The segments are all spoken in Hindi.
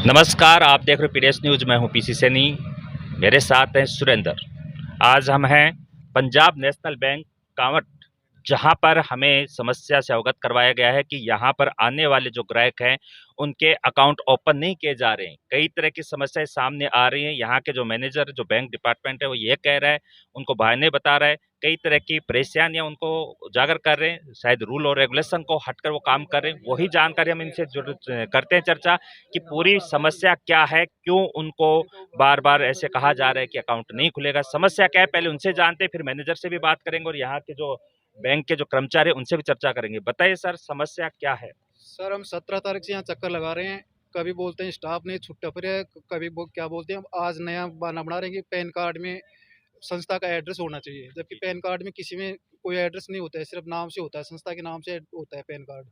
नमस्कार, आप देख रहे हो पीडीएस न्यूज़। मैं हूं पीसी सैनी, मेरे साथ हैं सुरेंद्र। आज हम हैं पंजाब नेशनल बैंक कांवट, जहां पर हमें समस्या से अवगत करवाया गया है कि यहां पर आने वाले जो ग्राहक हैं उनके अकाउंट ओपन नहीं किए जा रहे हैं। कई तरह की समस्याएं सामने आ रही हैं। यहां के जो मैनेजर जो बैंक डिपार्टमेंट है वो ये कह रहा है, उनको बहाने बता रहा है, कई तरह की परेशानियां उनको उजागर कर रहे हैं। शायद रूल और रेगुलेशन को हटकर वो काम कर रहे हैं। वही जानकारी हम इनसे करते हैं चर्चा कि पूरी समस्या क्या है, क्यों उनको बार बार ऐसे कहा जा रहा है कि अकाउंट नहीं खुलेगा, समस्या क्या है, पहले उनसे जानते हैं, फिर मैनेजर से भी बात करेंगे और यहाँ के जो बैंक के जो कर्मचारी हैं उनसे भी चर्चा करेंगे। बताइए सर, समस्या क्या है? सर, हम 17 तारीख से यहाँ चक्कर लगा रहे हैं। कभी बोलते हैं स्टाफ नहीं छुट्टा पर है, कभी क्या बोलते हैं, हम आज नया बहाना बना रहे हैं कि पैन कार्ड में संस्था का एड्रेस होना चाहिए, जबकि पैन कार्ड में किसी में कोई एड्रेस नहीं होता है, सिर्फ नाम से होता है, संस्था के नाम से होता है पैन कार्ड।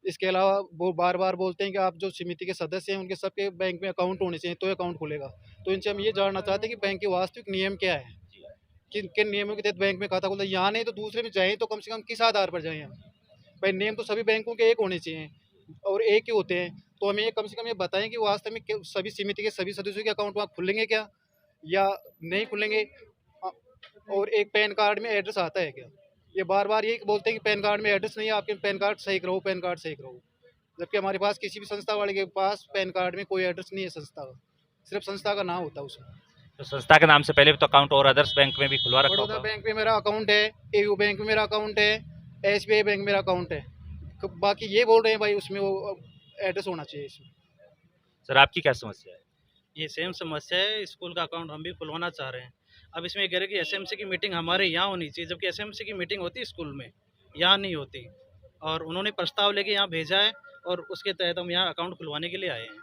इसके अलावा वो बार बार बोलते हैं कि आप जो समिति के सदस्य हैं उनके सबके बैंक में अकाउंट होने चाहिए तो अकाउंट खुलेगा। तो इनसे हम ये जानना चाहते हैं कि बैंक के वास्तविक नियम क्या है, किन किन नियमों के तहत बैंक में खाता खुलता है। यहाँ नहीं तो दूसरे में जाएँ तो कम से कम किस आधार पर जाएँ हम? भाई नियम तो सभी बैंकों के एक होने चाहिए और एक ही होते हैं। तो हमें ये कम से कम ये बताएं कि वास्तव में सभी समिति के सभी सदस्यों के अकाउंट वहाँ खुलेंगे क्या या नहीं खुलेंगे। अ, और एक पैन कार्ड में एड्रेस आता है क्या? ये बार बार यही बोलते हैं कि पैन कार्ड में एड्रेस नहीं है, आपके पैन कार्ड सही कराओ, पैन कार्ड सही कराओ। जबकि हमारे पास किसी भी संस्था वाले के पास पैन कार्ड में कोई एड्रेस नहीं है संस्था का, सिर्फ संस्था का नाम होता है उसमें। तो संस्था के नाम से पहले भी तो अकाउंट और अदर्स बैंक में भी खुलवा रखा बड़ौदा होगा। बैंक में मेरा अकाउंट है, एयू बैंक में मेरा अकाउंट है, एसबीआई बैंक में मेरा अकाउंट है। बाकी ये बोल रहे हैं भाई उसमें वो एड्रेस होना चाहिए इसमें। सर, आपकी क्या समस्या है? ये सेम समस्या है। स्कूल का अकाउंट हम भी खुलवाना चाह रहे हैं। अब इसमें ये कह रहे हैं कि एसएमसी की मीटिंग हमारे यहाँ होनी चाहिए, जबकि एसएमसी की मीटिंग होती है स्कूल में, यहाँ नहीं होती। और उन्होंने प्रस्ताव लेके यहाँ भेजा है और उसके तहत हम यहाँ अकाउंट खुलवाने के लिए आए हैं।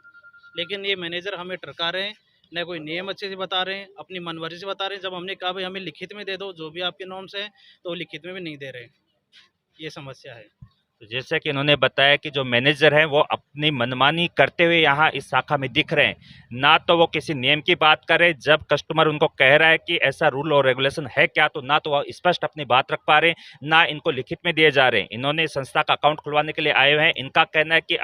लेकिन ये मैनेजर हमें टरका रहे हैं, न कोई नियम अच्छे से बता रहे हैं, अपनी मनमर्जी से बता रहे हैं। जब हमने कहा भाई हमें लिखित में दे दो जो भी आपके नॉर्म्स है, तो वो लिखित में भी नहीं दे रहे। ये समस्या है। तो जैसे कि इन्होंने बताया कि जो मैनेजर हैं वो अपनी मनमानी करते हुए यहाँ इस शाखा में दिख रहे हैं। ना तो वो किसी नियम की बात कर रहे, जब कस्टमर उनको कह रहा है कि ऐसा रूल और रेगुलेशन है क्या, तो ना तो वो स्पष्ट अपनी बात रख पा रहे हैं, ना इनको लिखित में दिए जा रहे हैं। इन्होंने संस्था का अकाउंट खुलवाने के लिए आए हुए हैं। इनका कहना है कि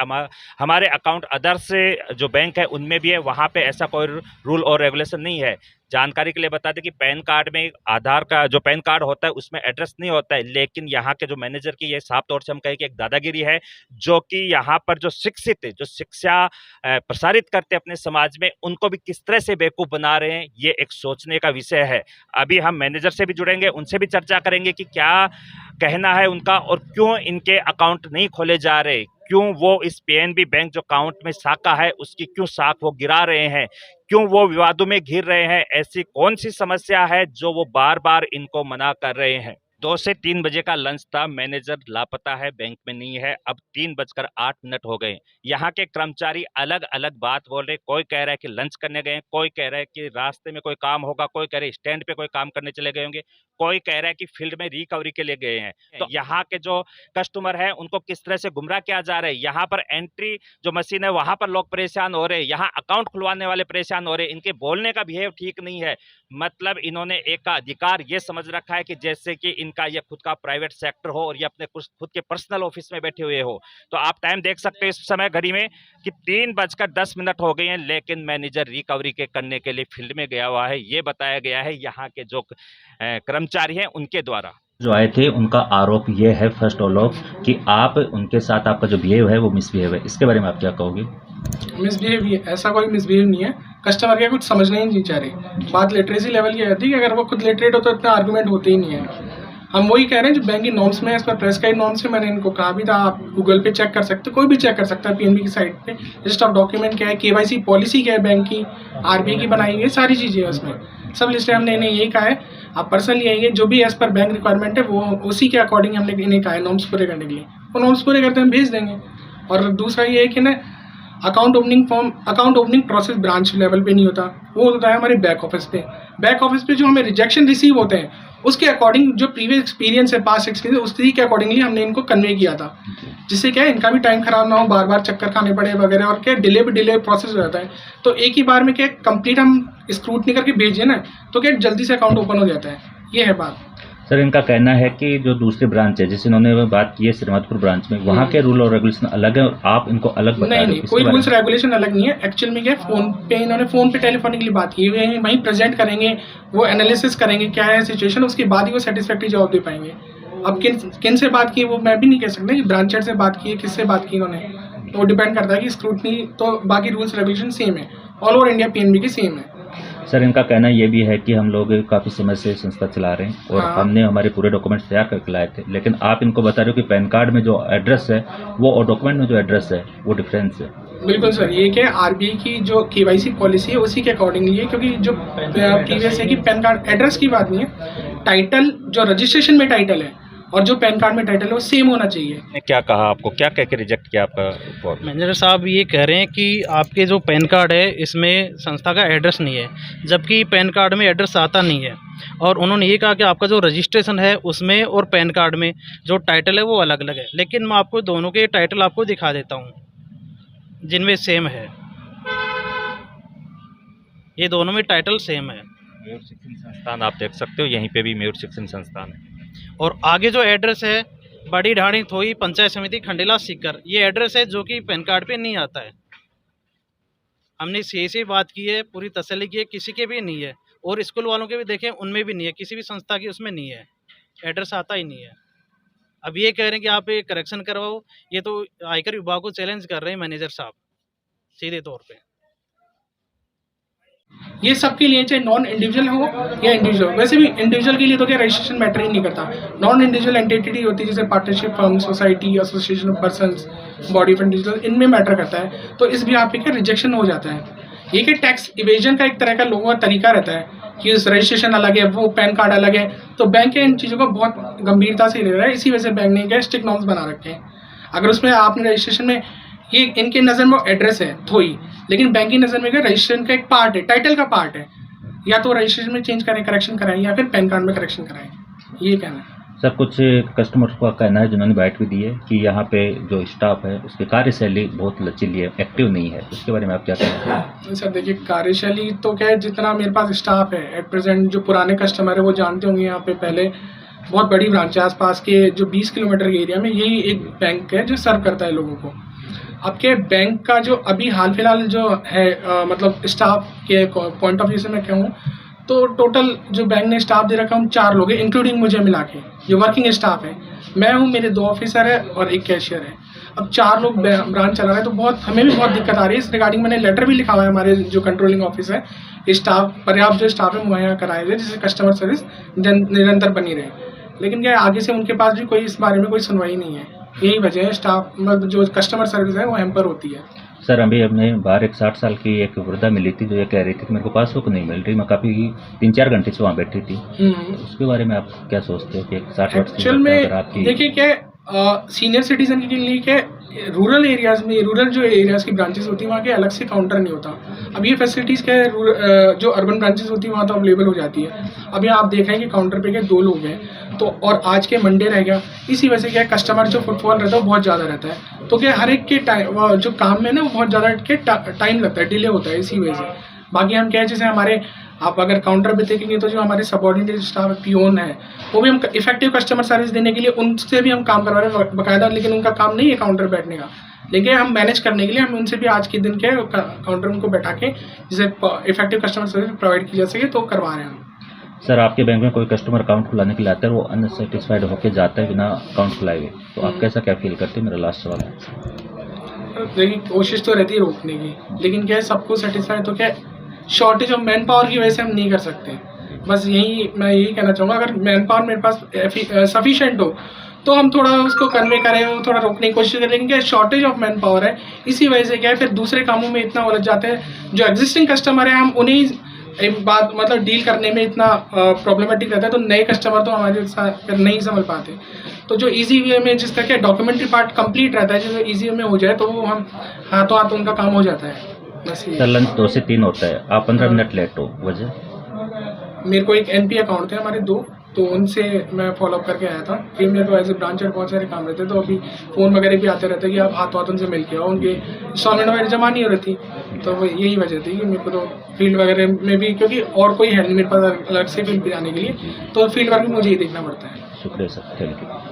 हमारे अकाउंट अदर्स जो बैंक है उनमें भी है, वहाँ पर ऐसा कोई रूल और रेगुलेशन नहीं है। जानकारी के लिए बता दें कि पैन कार्ड में आधार का जो पैन कार्ड होता है उसमें एड्रेस नहीं होता है, लेकिन यहाँ के जो मैनेजर की ये साफ तौर से हम कहें कि एक दादागिरी है, जो कि यहाँ पर जो शिक्षित जो शिक्षा प्रसारित करते हैं अपने समाज में, उनको भी किस तरह से बेवकूफ़ बना रहे हैं, ये एक सोचने का विषय है। अभी हम मैनेजर से भी जुड़ेंगे, उनसे भी चर्चा करेंगे कि क्या कहना है उनका और क्यों इनके अकाउंट नहीं खोले जा रहे, क्यों वो इस पीएनबी बैंक जो अकाउंट में शाखा है उसकी क्यों शाख वो गिरा रहे हैं, क्यों वो विवादों में घिर रहे हैं। ऐसी कौन सी समस्या है जो वो बार बार इनको मना कर रहे हैं। 2 से 3 बजे का लंच था, मैनेजर लापता है, बैंक में नहीं है। अब 3:08 हो गए। यहाँ के कर्मचारी अलग अलग बात बोल रहे, कोई कह रहा है कि लंच करने गए, कोई कह रहा है कि रास्ते में कोई काम होगा, कोई कह रहे स्टैंड पे कोई काम करने चले गए होंगे, कोई कह रहा है कि फील्ड में रिकवरी के लिए गए हैं। तो यहाँ के जो कस्टमर है उनको किस तरह से गुमराह किया जा रहा है। यहाँ पर एंट्री जो मशीन है वहां पर लोग परेशान हो रहे हैं, यहाँ अकाउंट खुलवाने वाले परेशान हो रहे हैं। इनके बोलने का बिहेव ठीक नहीं है। मतलब इन्होंने एक अधिकार ये समझ रखा है कि जैसे कि इनका ये खुद का प्राइवेट सेक्टर हो और ये अपने खुद के पर्सनल ऑफिस में बैठे हुए हो। तो आप टाइम देख सकते हैं इस समय घड़ी में कि 3:10 हो गए हैं, लेकिन मैनेजर रिकवरी के करने के लिए फील्ड में गया हुआ है। ये बताया गया है यहाँ के जो कर्मचारी हैं उनके द्वारा। जो आए थे उनका आरोप ये है फर्स्ट ऑल ऑफ कि आप उनके साथ आपका जो बिहेव है वो मिसबिहेव है। इसके बारे में आप क्या कहोगे? मिसबिहेव, ऐसा कोई मिसबिहेव नहीं है। कस्टमर क्या कुछ समझना ही नहीं चाह रहे। बात लिटरेसी लेवल की आती है कि अगर वो खुद लिटरेट हो तो इतना आर्गूमेंट होते ही नहीं है। हम वही कह रहे हैं जो बैंकिंग नॉर्म्स में है, इस पर प्रेस गाइड नॉर्म्स में मैंने इनको कहा भी था, आप गूगल पे चेक कर सकते, कोई भी चेक कर सकता है पीएनबी की साइट पे। लिस्ट ऑफ डॉक्यूमेंट क्या है, केवाईसी पॉलिसी क्या है बैंक की, आरबीआई की बनाई हुई है, सारी चीज़ें उसमें सब लिस्ट है। हमने इन्हें यही कहा है आप पर्सनली आइए, जो भी एज पर बैंक रिक्वायरमेंट है वो उसी के अकॉर्डिंग हमने इन्हें कहा है नॉर्म्स पूरे करने के लिए। वो नॉर्म्स पूरे करते हम भेज देंगे। और दूसरा ये है कि ना account opening process branch level पे नहीं होता, वो होता है हमारे बैक ऑफिस पे। बैक ऑफिस पे जो हमें रिजेक्शन रिसीव होते हैं उसके अकॉर्डिंग जो प्रीवियस एक्सपीरियंस है, पास्ट एक्सपीरियंस, उसी के अकॉर्डिंगली हमने इनको कन्वे किया था, जिससे क्या है इनका भी टाइम खराब ना हो, बार बार चक्कर खाने पड़े वगैरह, और क्या डिले प्रोसेस हो जाता है। तो एक ही बार में क्या कंप्लीट हम स्क्रूटनी करके भेजिए ना, तो क्या जल्दी से अकाउंट ओपन हो जाता है। ये है बात। सर इनका कहना है कि जो दूसरी ब्रांच है, जैसे इन्होंने बात की है श्रीमतपुर ब्रांच में, वहाँ के रूल और रेगुलेशन अलग है और आप इनको अलग बता रहे हो। नहीं, कोई रूल्स रेगुलेशन अलग नहीं है। एक्चुअल में क्या फ़ोन पे इन्होंने फ़ोन पे टेलीफोनिकली बात की हुई है, वहीं प्रेजेंट करेंगे, वो एनालिसिस करेंगे क्या है सिचुएशन, उसके बाद ही वो सेटिस्फैक्ट्री जवाब दे पाएंगे। अब किन से बात की वो मैं भी नहीं कह सकता कि ब्रांच हेड से बात की है, किससे बात की इन्होंने, वो डिपेंड करता है कि स्क्रूटनी तो बाकी रूल्स रेगुलेशन सेम है, ऑल ओवर इंडिया पीएनबी की सेम है। सर इनका कहना ये भी है कि हम लोग काफ़ी समय से संस्था चला रहे हैं और हमने हमारे पूरे डॉक्यूमेंट्स तैयार करके लाए थे, लेकिन आप इनको बता रहे हो कि पैन कार्ड में जो एड्रेस है वो और डॉक्यूमेंट में जो एड्रेस है वो डिफरेंस है। बिल्कुल सर, ये क्या आरबीआई की जो केवाईसी पॉलिसी है उसी के अकॉर्डिंगली है, क्योंकि जो प्रीवियस है कि पैन कार्ड एड्रेस की बात नहीं है, टाइटल जो रजिस्ट्रेशन में टाइटल है और जो पैन कार्ड में टाइटल है वो सेम होना चाहिए। ने क्या कहा आपको, क्या कह के रिजेक्ट किया आपका? मैनेजर साहब ये कह रहे हैं कि आपके जो पैन कार्ड है इसमें संस्था का एड्रेस नहीं है, जबकि पैन कार्ड में एड्रेस आता नहीं है। और उन्होंने ये कहा कि आपका जो रजिस्ट्रेशन है उसमें और पैन कार्ड में जो टाइटल है वो अलग अलग है। लेकिन मैं आपको दोनों के टाइटल आपको दिखा देता हूँ जिनमें सेम है, ये दोनों में टाइटल सेम है। मयूर शिक्षण संस्थान आप देख सकते हो, यहीं पे भी मयूर शिक्षण संस्थान है। और आगे जो एड्रेस है बड़ी ढाणी थोई पंचायत समिति खंडेला सीकर, ये एड्रेस है जो कि पैन कार्ड पे नहीं आता है। हमने सीए से बात की है, पूरी तसल्ली की है, किसी के भी नहीं है। और स्कूल वालों के भी देखें उनमें भी नहीं है, किसी भी संस्था की उसमें नहीं है, एड्रेस आता ही नहीं है। अब ये कह रहे हैं कि आप ये करेक्शन करवाओ, ये तो आयकर विभाग को चैलेंज कर रहे हैं मैनेजर साहब सीधे तौर पे। ये सबके लिए चाहे नॉन इंडिविजुअल हो या इंडिविजुअल, वैसे भी इंडिविजुअल के लिए तो क्या रजिस्ट्रेशन मैटर ही नहीं करता। नॉन इंडिविजुअल एंटिटी होती है जैसे partnership firm, society, association of persons, body of individual, इनमें मैटर करता है। तो इस बिहाफ पे क्या रिजेक्शन हो जाता है। ये कि टैक्स इवेजन का एक तरह का लोगों का तरीका रहता है कि रजिस्ट्रेशन अलग है, वो पैन कार्ड अलग है, तो बैंक इन चीज़ों को बहुत गंभीरता से ले रहा है। इसी वजह से बैंक ने क्या स्ट्रिक्ट नॉर्म्स बना रखे हैं। अगर उसमें आपने रजिस्ट्रेशन में ये इनके नज़र में एड्रेस है थोई, लेकिन बैंक की नज़र में क्या रजिस्ट्रेशन का एक पार्ट है, टाइटल का पार्ट है, या तो रजिस्ट्रेशन में चेंज करें, करेक्शन कराएं, या फिर पैन कार्ड में करेक्शन कराएं। ये कहना है सर। कुछ कस्टमर्स का कहना है जिन्होंने बाइट भी दी है कि यहाँ पे जो स्टाफ है उसकी कार्यशैली बहुत लचीली है, एक्टिव नहीं है, उसके बारे में आप क्या कहेंगे? सर देखिए, कार्यशैली तो क्या है, जितना मेरे पास स्टाफ है एट प्रेजेंट, जो पुराने कस्टमर है वो जानते होंगे, यहाँ पे पहले बहुत बड़ी ब्रांच है आसपास के जो 20 किलोमीटर के एरिया में यही एक बैंक है जो सर्व करता है लोगों को। अब के बैंक का जो अभी हाल फिलहाल जो है मतलब स्टाफ के पॉइंट ऑफ व्यू से मैं कहूँ तो टोटल जो बैंक ने स्टाफ दे रखा हम 4 लोग हैं, इंक्लूडिंग मुझे मिला के जो वर्किंग स्टाफ है। मैं हूँ, मेरे 2 ऑफिसर है और 1 कैशियर है। अब 4 लोग ब्रांच चला रहे हैं, तो बहुत हमें भी बहुत दिक्कत आ रही है। इस रिगार्डिंग मैंने लेटर भी लिखा हुआ है हमारे जो कंट्रोलिंग ऑफिस है, स्टाफ पर्याप्त जो स्टाफ है मुहैया कराए जाए जिससे कस्टमर सर्विस निरंतर बनी रहे। लेकिन क्या आगे से उनके पास भी कोई इस बारे में कोई सुनवाई नहीं है। यही वजह है, स्टाफ मतलब जो कस्टमर सर्विस है वो हैम्पर होती है। सर अभी हमने बाहर एक 60 साल की एक वृद्धा मिली थी जो ये कह रही थी कि मेरे को पासबुक नहीं मिल रही, मैं काफ़ी 3-4 घंटे से वहाँ बैठी थी। उसके बारे में आप क्या सोचते हो कि 60 वर्ष एक्चुअल में देखिए क्या सीनियर सिटीजन के लिए क्या रूरल एरियाज़ में, रूरल जो एरियाज़ की ब्रांचेस होती हैं वहाँ के अलग से काउंटर नहीं होता। अब ये फैसिलिटीज़ क्या है, जो अर्बन ब्रांचेस होती हैं वहाँ तो अवेलेबल हो जाती है। अभी आप देख रहे हैं कि काउंटर पे क्या 2 लोग हैं, तो और आज के मंडे रह गया, इसी वजह से क्या कस्टमर जो फुटफॉल रहता है वो बहुत ज़्यादा रहता है। तो क्या हर एक के टाइम जो काम में ना वो बहुत ज़्यादा के टाइम लगता है, डिले होता है इसी वजह से। बाकी हम क्या है, जैसे हमारे आप अगर काउंटर पे देखेंगे तो जो हमारे सबऑर्डिनेट स्टाफ पियोन है वो भी हम इफेक्टिव कस्टमर सर्विस देने के लिए उनसे भी हम काम करवा रहे हैं बाकायदा, लेकिन उनका काम नहीं है काउंटर बैठने का, लेकिन हम मैनेज करने के लिए हम उनसे भी आज के दिन के काउंटर उनको बैठा के जिसे इफेक्टिव कस्टमर सर्विस प्रोवाइड की जा सके तो करवा रहे हैं हम। सर आपके बैंक में कोई कस्टमर अकाउंट खुलाने के लिए आता है, वो अनसेटिस्फाइड होकर जाता है बिना अकाउंट खुलाए हुए, तो आप कैसा क्या फील करते हैं? मेरा लास्ट सवाल है। देखिए कोशिश तो रहती है रोकने की, लेकिन क्या है सबको सेटिस्फाई तो क्या शॉर्टेज ऑफ मैन पावर की वजह से हम नहीं कर सकते। बस मैं यही कहना चाहूँगा, अगर मैन पावर मेरे पास सफिशिएंट हो तो हम थोड़ा उसको कन्वे करें, थोड़ा रोकने की कोशिश करें, लेकिन क्या शॉर्टेज ऑफ मैन पावर है, इसी वजह से क्या है फिर दूसरे कामों में इतना उलझ जाते हैं। जो एग्जिस्टिंग कस्टमर है हम उन्हीं एक बात मतलब डील करने में इतना प्रॉब्लमैटिक रहता है, तो नए कस्टमर तो हमारे साथ नहीं समझ पाते। तो जो इजी वे में जिसका क्या डॉक्यूमेंट्री पार्ट कंप्लीट रहता है, जो इजी वे में हो जाए तो वो हम हाथों हाथ उनका काम हो जाता है। सर लंच 2 से 3 होता है, आप 15 मिनट लेट हो, वजह? मेरे को एक एनपी अकाउंट थे हमारे 2, तो उनसे मैं फॉलोअप करके आया था। फिर मेरे को एज ए ब्रांच बहुत सारे काम रहते, तो अभी फ़ोन वगैरह भी आते रहते कि आप हाथ उनसे मिल के आओ, उनके इंस्टॉलमेंट वगैरह जमा नहीं हो रही थी। तो वो यही वजह थी कि मेरे को तो फील्ड वगैरह में भी, क्योंकि और कोई है नहीं मेरे पास अलग से फील्ड पे जाने के लिए, तो फील्ड वर्क में मुझे ही देखना पड़ता है। शुक्रिया सर, थैंक यू।